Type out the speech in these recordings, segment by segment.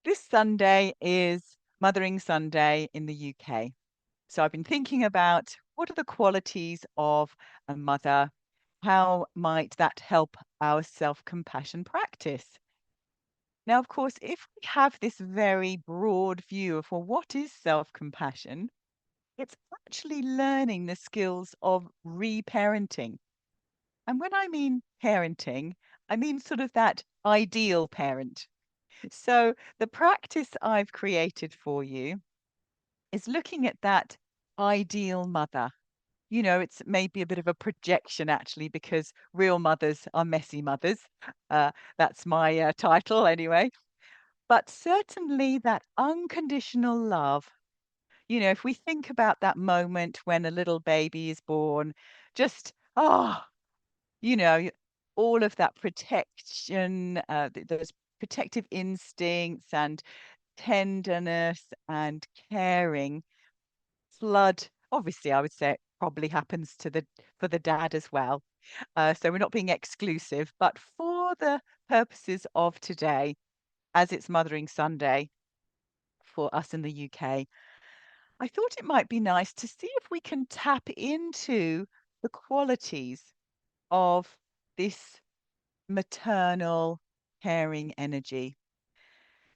This Sunday is Mothering Sunday in the UK. So I've been thinking about what are the qualities of a mother? How might that help our self-compassion practice? Now, of course, if we have this very broad view of, well, what is self-compassion? It's actually learning the skills of reparenting. And when I mean parenting, I mean sort of that ideal parent. So the practice I've created for you is looking at that ideal mother. It's maybe a bit of a projection actually, because real mothers are messy mothers. That's my title anyway. But certainly that unconditional love. If we think about that moment when a little baby is born, just, you know, y- all of that protection, those protective instincts and tenderness and caring flood. Obviously, I would say it probably happens to the for the dad as well. So we're not being exclusive, but for the purposes of today, as it's Mothering Sunday for us in the UK, I thought it might be nice to see if we can tap into the qualities of this maternal caring energy.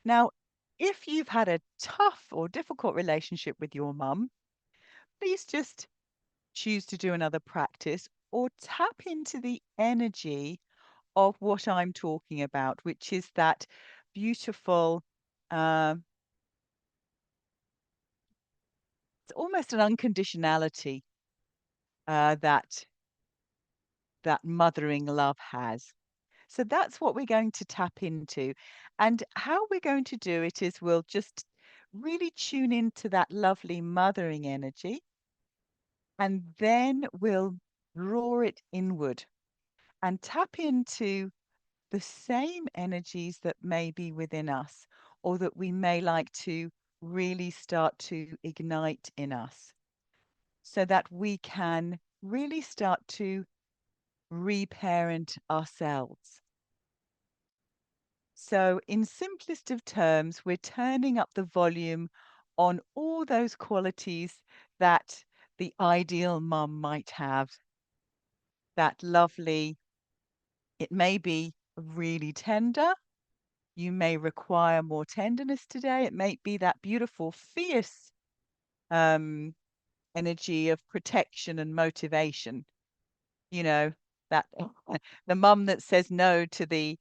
Now, if you've had a tough or difficult relationship with your mum, please just choose to do another practice or tap into the energy of what I'm talking about, which is that beautiful, um, it's almost an unconditionality that mothering love has. So that's what we're going to tap into. And how we're going to do it is we'll just really tune into that lovely mothering energy, and then we'll draw it inward and tap into the same energies that may be within us or that we may like to really start to ignite in us so that we can really start to reparent ourselves. So, in simplest of terms, we're turning up the volume on all those qualities that the ideal mum might have. That lovely, it may be really tender. You may require more tenderness today. It may be that beautiful, fierce um, energy of protection and motivation. You know, that the mum that says no to the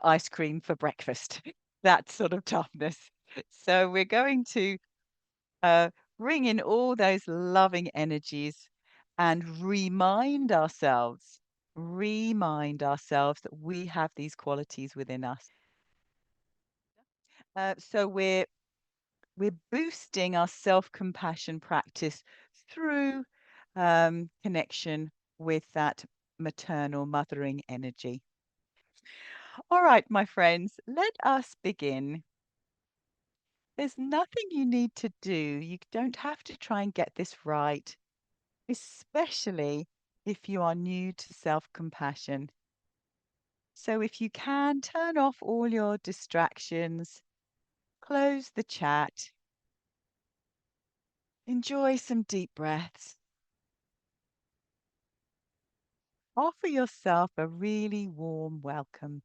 ice cream for breakfast, that sort of toughness. So we're going to uh, bring in all those loving energies and remind ourselves that we have these qualities within us. So we're boosting our self-compassion practice through connection with that maternal mothering energy. All right, my friends, let us begin. There's nothing you need to do. You don't have to try and get this right, especially if you are new to self-compassion. So if you can, turn off all your distractions, close the chat, enjoy some deep breaths. Offer yourself a really warm welcome.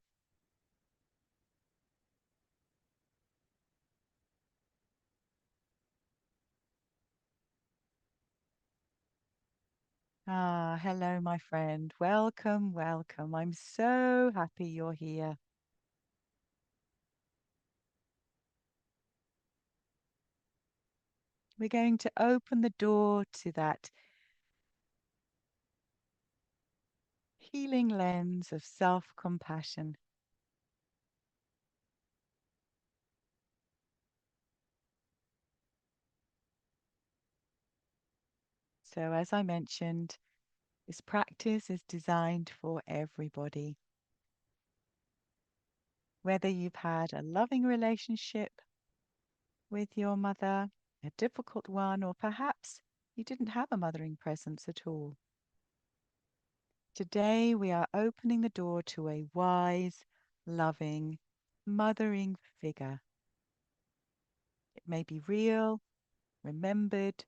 Ah, hello, my friend. Welcome, welcome. I'm so happy you're here. We're going to open the door to that healing lens of self-compassion. So, as I mentioned, this practice is designed for everybody. Whether you've had a loving relationship with your mother, a difficult one, or perhaps you didn't have a mothering presence at all. Today, we are opening the door to a wise, loving, mothering figure. It may be real, remembered,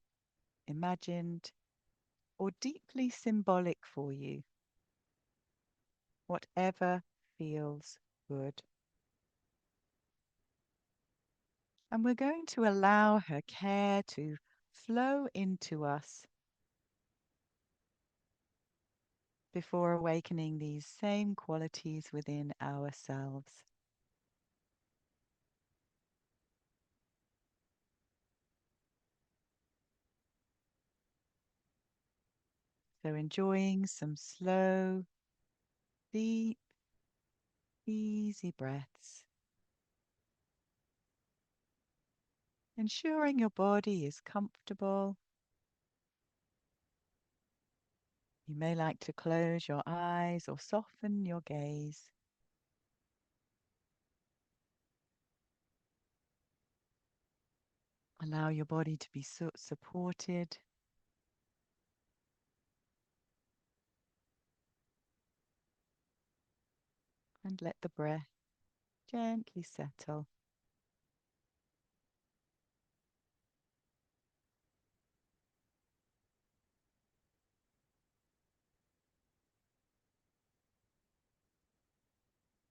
imagined, or deeply symbolic for you, whatever feels good. And we're going to allow her care to flow into us before awakening these same qualities within ourselves. So enjoying some slow, deep, easy breaths. Ensuring your body is comfortable. You may like to close your eyes or soften your gaze. Allow your body to be supported. And let the breath gently settle.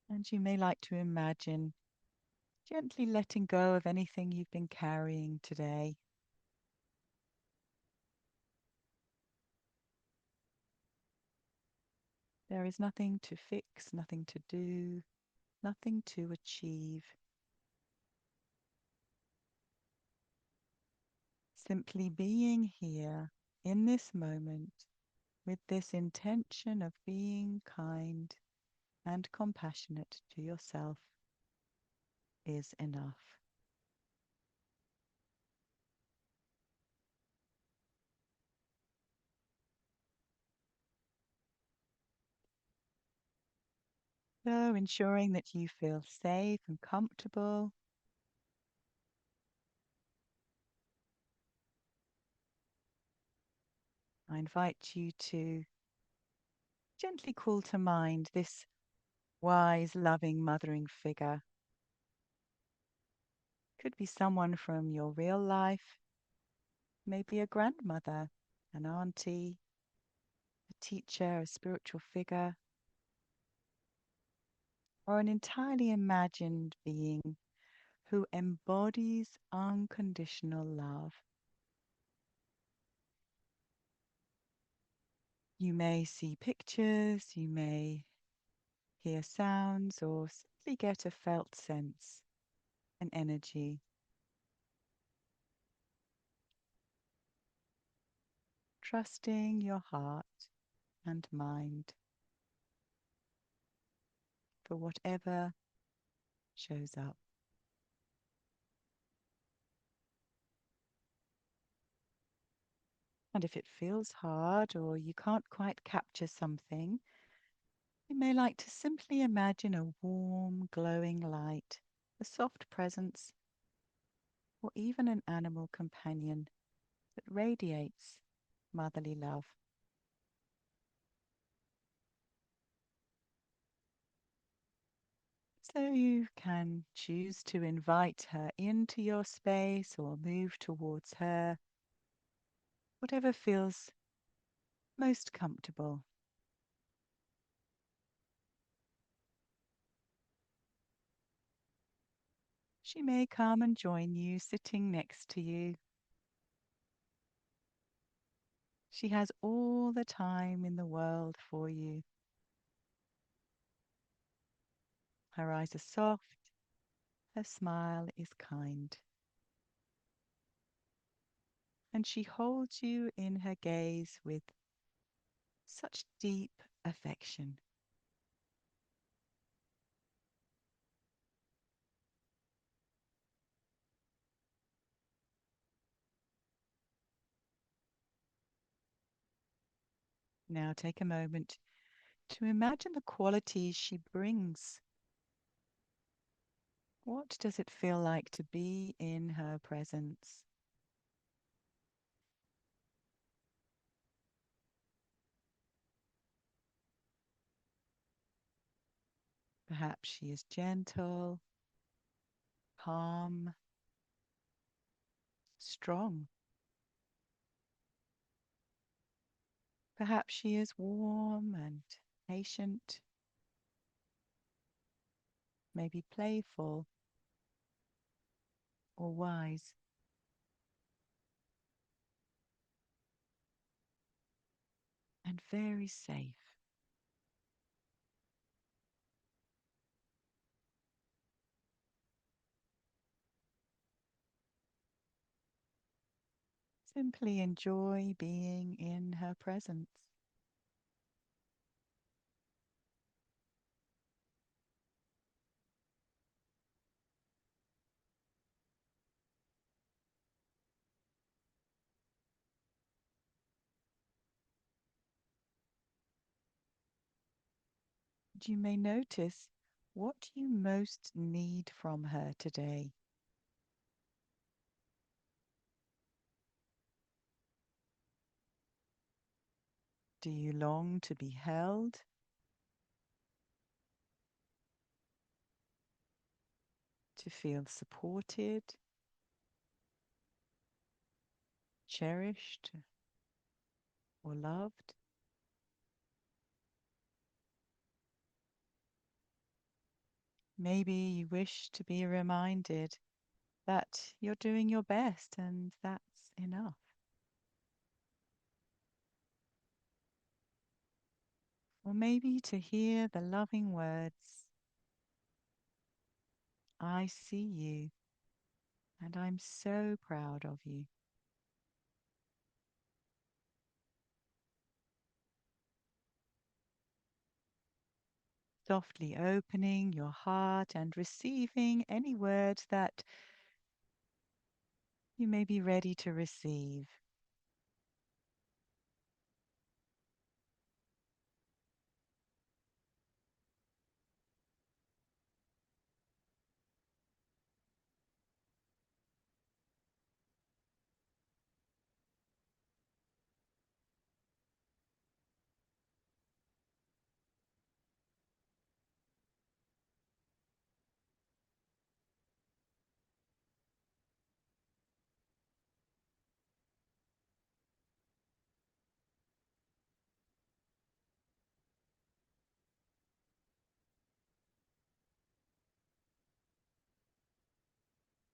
And you may like to imagine gently letting go of anything you've been carrying today. There is nothing to fix, nothing to do, nothing to achieve. Simply being here in this moment with this intention of being kind and compassionate to yourself is enough. So ensuring that you feel safe and comfortable. I invite you to gently call to mind this wise, loving, mothering figure. Could be someone from your real life, maybe a grandmother, an auntie, a teacher, a spiritual figure, or an entirely imagined being who embodies unconditional love. You may see pictures, you may hear sounds, or simply get a felt sense, an energy. Trusting your heart and mind for whatever shows up. And if it feels hard or you can't quite capture something, you may like to simply imagine a warm, glowing light, a soft presence, or even an animal companion that radiates motherly love. So you can choose to invite her into your space or move towards her, whatever feels most comfortable. She may come and join you, sitting next to you. She has all the time in the world for you. Her eyes are soft, her smile is kind, and she holds you in her gaze with such deep affection. Now take a moment to imagine the qualities she brings. What does it feel like to be in her presence? Perhaps she is gentle, calm, strong. Perhaps she is warm and patient, maybe playful or wise, and very safe. Simply enjoy being in her presence. You may notice what you most need from her today. Do you long to be held? To feel supported, cherished, or loved? Maybe you wish to be reminded that you're doing your best and that's enough. Or maybe to hear the loving words, I see you and I'm so proud of you. Softly opening your heart and receiving any words that you may be ready to receive.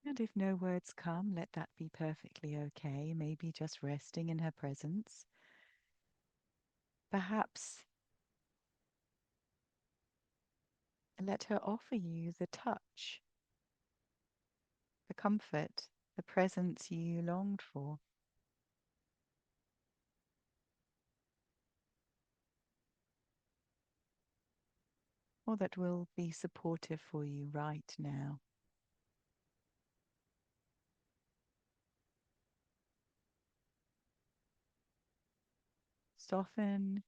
And if no words come, let that be perfectly okay. Maybe just resting in her presence. Perhaps let her offer you the touch, the comfort, the presence you longed for. Or that will be supportive for you right now. Soften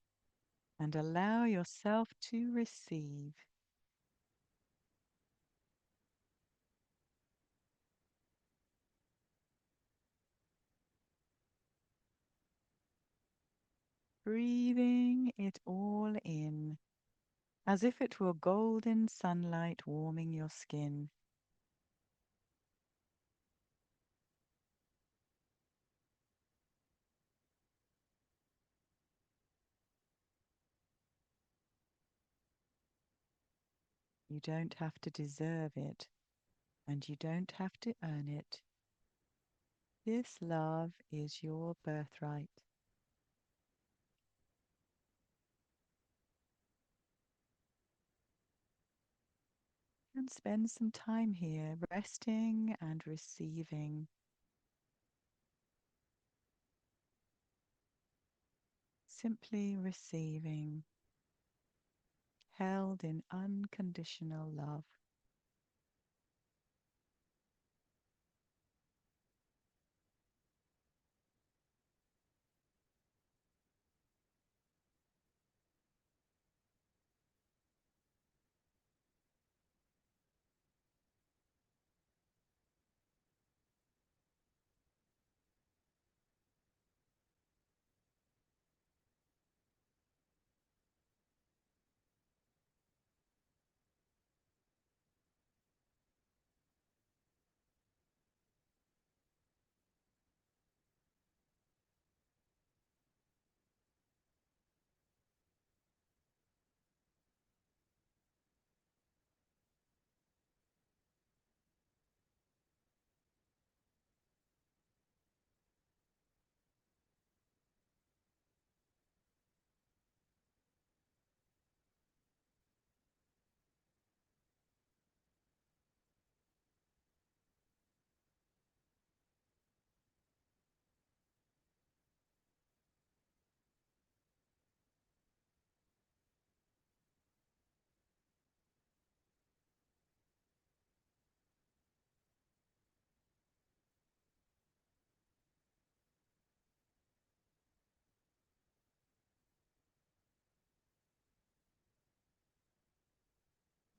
and allow yourself to receive. Breathing it all in as if it were golden sunlight warming your skin. You don't have to deserve it, and you don't have to earn it. This love is your birthright. And spend some time here resting and receiving. Simply receiving, held in unconditional love.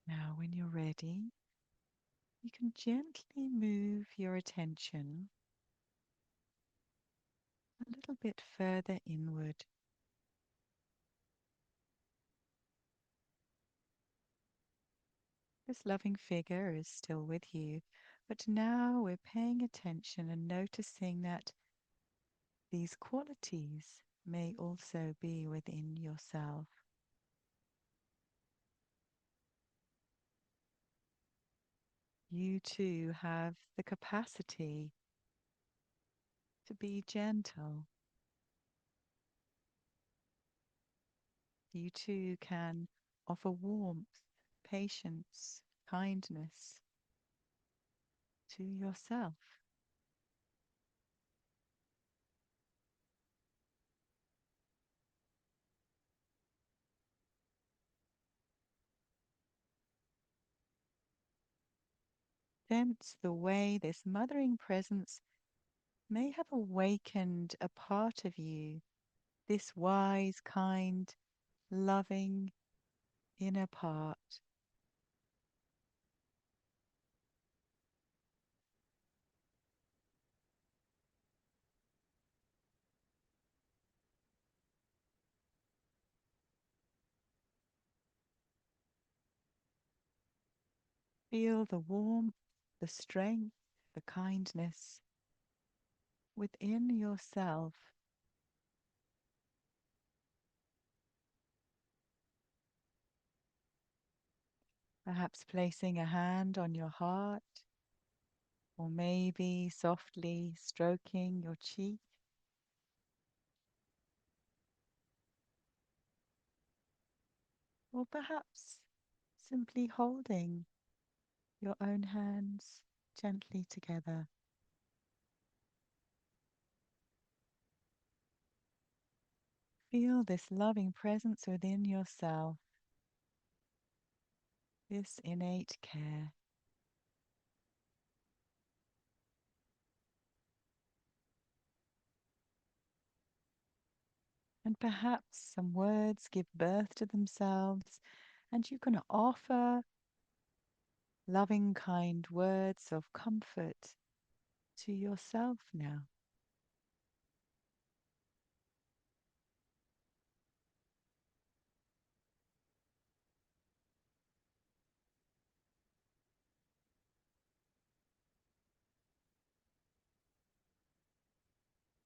Now, when you're ready, you can gently move your attention a little bit further inward. This loving figure is still with you, but now we're paying attention and noticing that these qualities may also be within yourself. You too have the capacity to be gentle. You too can offer warmth, patience, kindness to yourself. Sense the way this mothering presence may have awakened a part of you, this wise, kind, loving inner part. Feel the warmth, the strength, the kindness within yourself. Perhaps placing a hand on your heart, or maybe softly stroking your cheek, or perhaps simply holding your own hands gently together. Feel this loving presence within yourself, this innate care. And perhaps some words give birth to themselves, and you can offer loving, kind words of comfort to yourself now.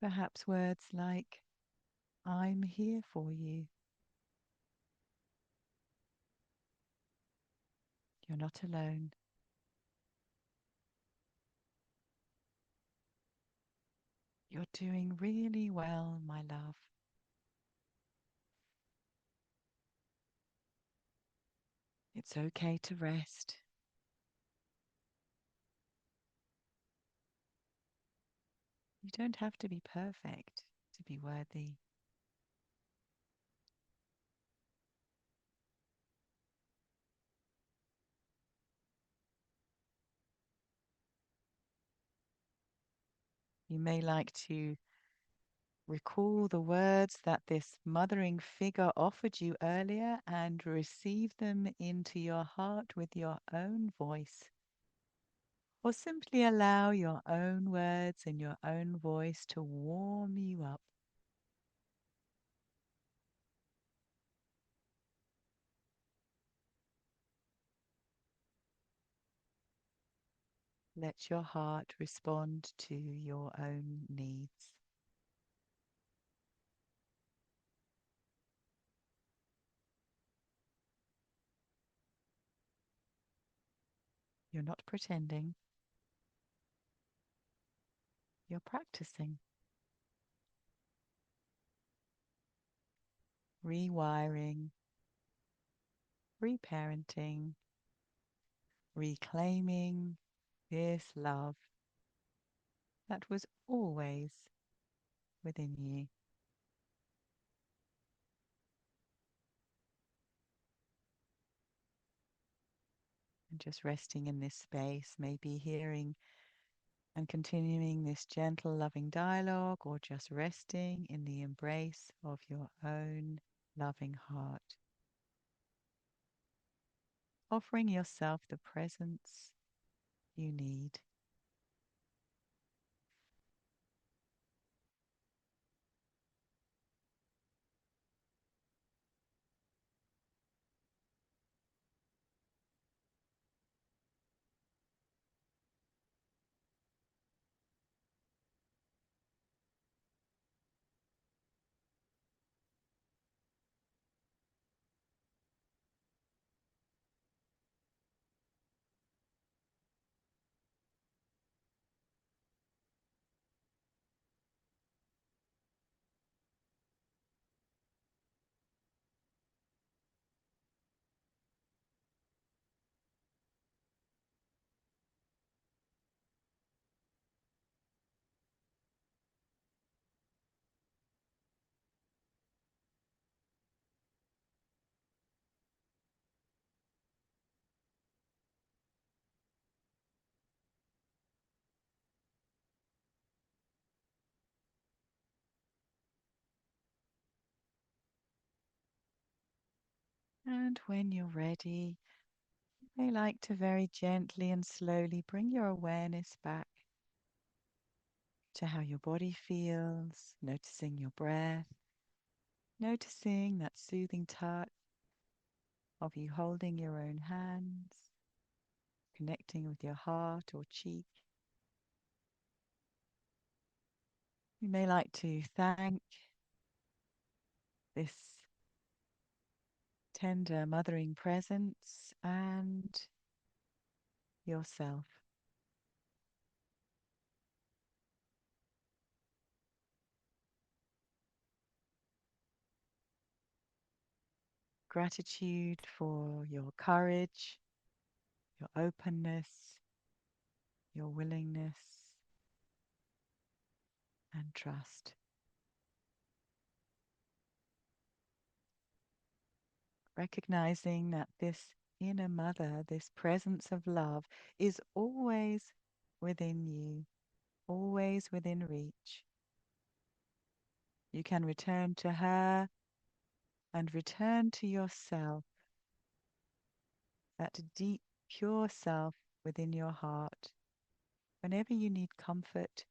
Perhaps words like, I'm here for you. You're not alone. You're doing really well, my love. It's okay to rest. You don't have to be perfect to be worthy. You may like to recall the words that this mothering figure offered you earlier and receive them into your heart with your own voice. Or simply allow your own words and your own voice to warm you up. Let your heart respond to your own needs. You're not pretending, you're practicing. Rewiring, reparenting, reclaiming this love that was always within you. And just resting in this space, maybe hearing and continuing this gentle, loving dialogue, or just resting in the embrace of your own loving heart. offering yourself the presence you need. And when you're ready, you may like to very gently and slowly bring your awareness back to how your body feels, noticing your breath, noticing that soothing touch of you holding your own hands, connecting with your heart or cheek. You may like to thank this tender mothering presence and yourself. Gratitude for your courage, your openness, your willingness, and trust. Recognizing that this inner mother, this presence of love, is always within you, always within reach. You can return to her and return to yourself, that deep, pure self within your heart, whenever you need comfort,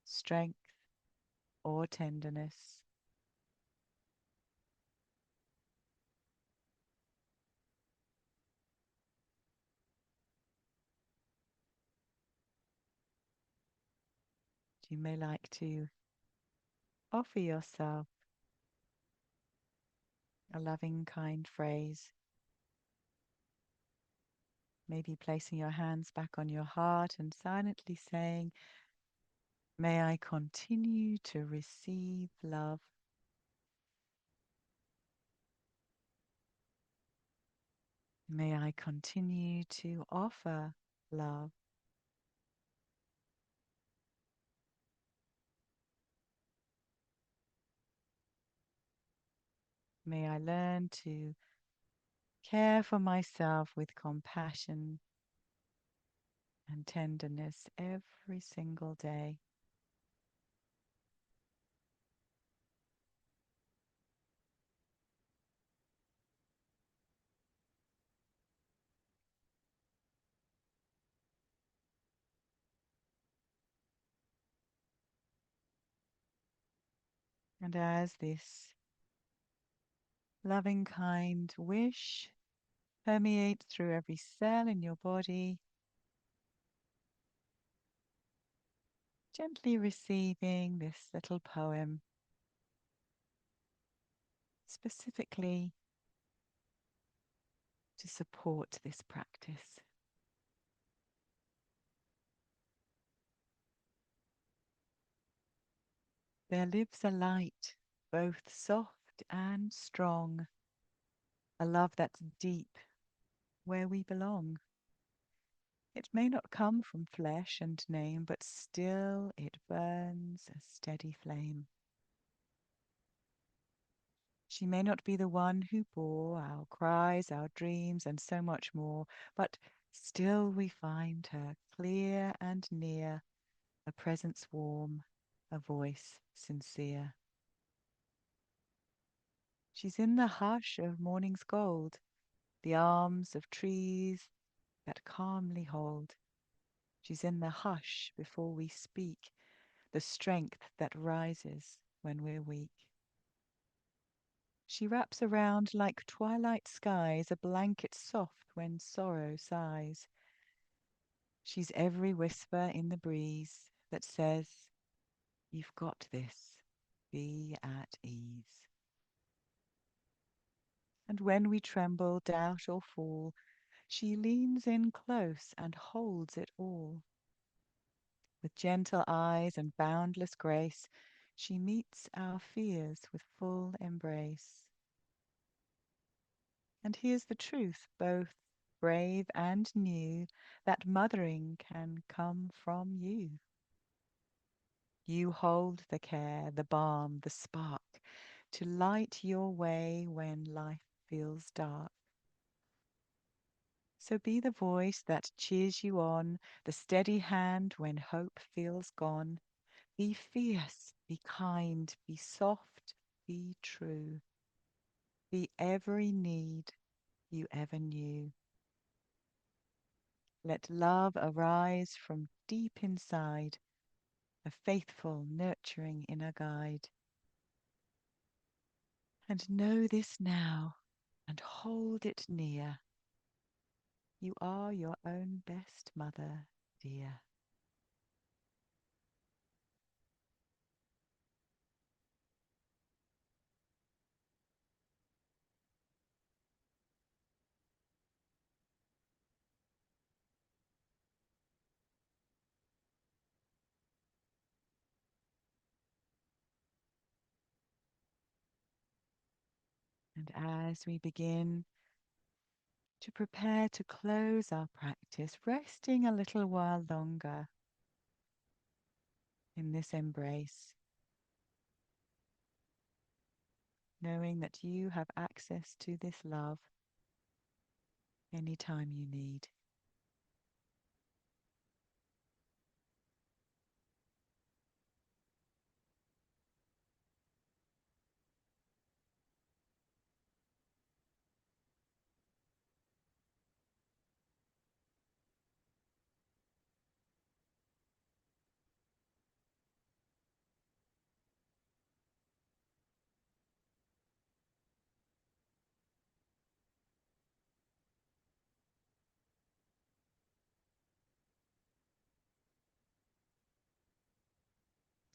strength, or tenderness. You may like to offer yourself a loving, kind phrase, maybe placing your hands back on your heart and silently saying, "May I continue to receive love. May I continue to offer love. May I learn to care for myself with compassion and tenderness every single day." And as this loving, kind wish permeates through every cell in your body, gently receiving this little poem specifically to support this practice. There lives a light, both soft and strong, a love that's deep where we belong. It may not come from flesh and name, but still it burns a steady flame. She may not be the one who bore our cries, our dreams, and so much more, but still we find her clear and near, a presence warm, a voice sincere. She's in the hush of morning's gold, the arms of trees that calmly hold. She's in the hush before we speak, the strength that rises when we're weak. She wraps around like twilight skies a blanket soft when sorrow sighs. She's every whisper in the breeze that says, "You've got this, be at ease." And when we tremble, doubt, or fall, she leans in close and holds it all. With gentle eyes and boundless grace, she meets our fears with full embrace. And here's the truth, both brave and new, that mothering can come from you. You hold the care, the balm, the spark to light your way when life feels dark. So be the voice that cheers you on, the steady hand when hope feels gone. Be fierce, be kind, be soft, be true. Be every need you ever knew. Let love arise from deep inside, a faithful, nurturing inner guide. And know this now, and hold it near. You are your own best mother, dear. And as we begin to prepare to close our practice, resting a little while longer in this embrace, knowing that you have access to this love anytime you need.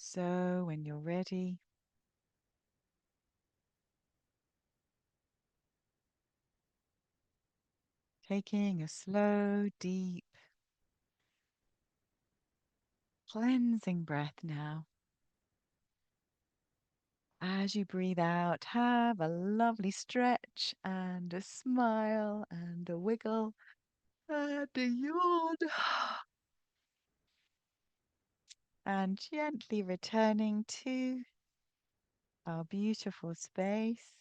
So when you're ready, taking a slow, deep, cleansing breath now. As you breathe out, have a lovely stretch and a smile and a wiggle and a yawn. And gently returning to our beautiful space.